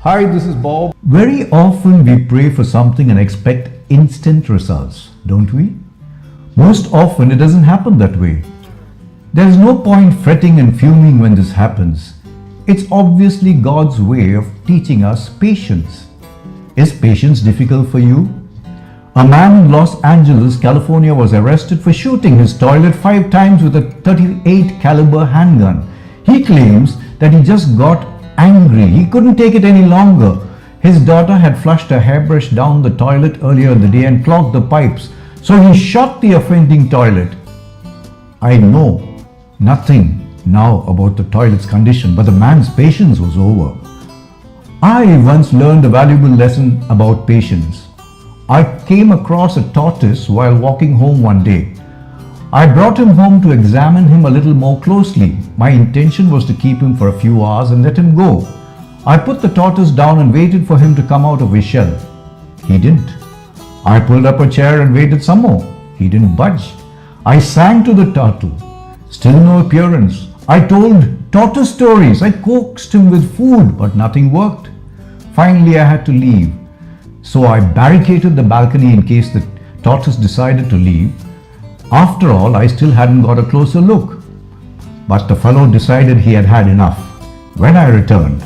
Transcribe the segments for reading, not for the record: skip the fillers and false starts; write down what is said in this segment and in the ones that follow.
Hi, this is Bob. Very often we pray for something and expect instant results, don't we? Most often it doesn't happen that way. There is no point fretting and fuming when this happens. It's obviously God's way of teaching us patience. Is patience difficult for you? A man in Los Angeles, California was arrested for shooting his toilet 5 times with a .38 caliber handgun. He claims that he just got angry. He couldn't take it any longer. His daughter had flushed a hairbrush down the toilet earlier in the day and clogged the pipes. So he shot the offending toilet. I know nothing now about the toilet's condition, but the man's patience was over. I once learned a valuable lesson about patience. I came across a tortoise while walking home one day. I brought him home to examine him a little more closely. My intention was to keep him for a few hours and let him go. I put the tortoise down and waited for him to come out of his shell. He didn't. I pulled up a chair and waited some more. He didn't budge. I sang to the turtle. Still no appearance. I told tortoise stories. I coaxed him with food, but nothing worked. Finally, I had to leave. So I barricaded the balcony in case the tortoise decided to leave. After all, I still hadn't got a closer look. But the fellow decided he had had enough. When I returned,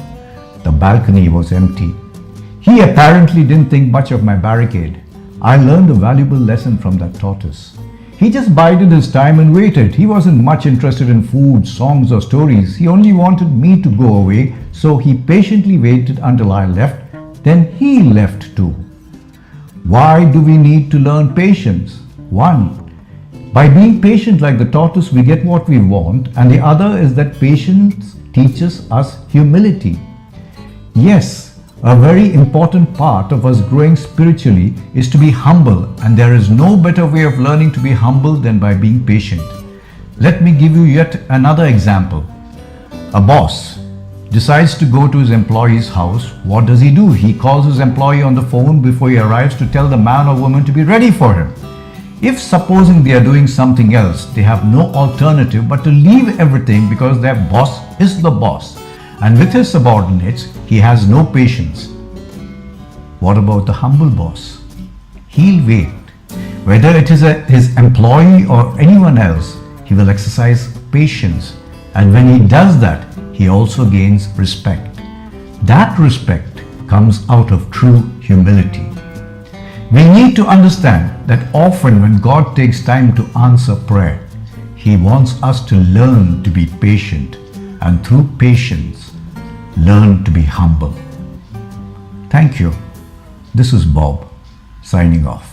the balcony was empty. He apparently didn't think much of my barricade. I learned a valuable lesson from that tortoise. He just bided his time and waited. He wasn't much interested in food, songs or stories. He only wanted me to go away, so he patiently waited until I left. Then he left too. Why do we need to learn patience? 1. By being patient like the tortoise, we get what we want, and the other is that patience teaches us humility. Yes, a very important part of us growing spiritually is to be humble, and there is no better way of learning to be humble than by being patient. Let me give you yet another example. A boss decides to go to his employee's house. What does he do? He calls his employee on the phone before he arrives to tell the man or woman to be ready for him. If supposing they are doing something else, they have no alternative but to leave everything because their boss is the boss. And with his subordinates, he has no patience. What about the humble boss? He'll wait. Whether it is his employee or anyone else, he will exercise patience. And when he does that, he also gains respect. That respect comes out of true humility. We need to understand that often when God takes time to answer prayer, He wants us to learn to be patient and through patience, learn to be humble. Thank you. This is Bob, signing off.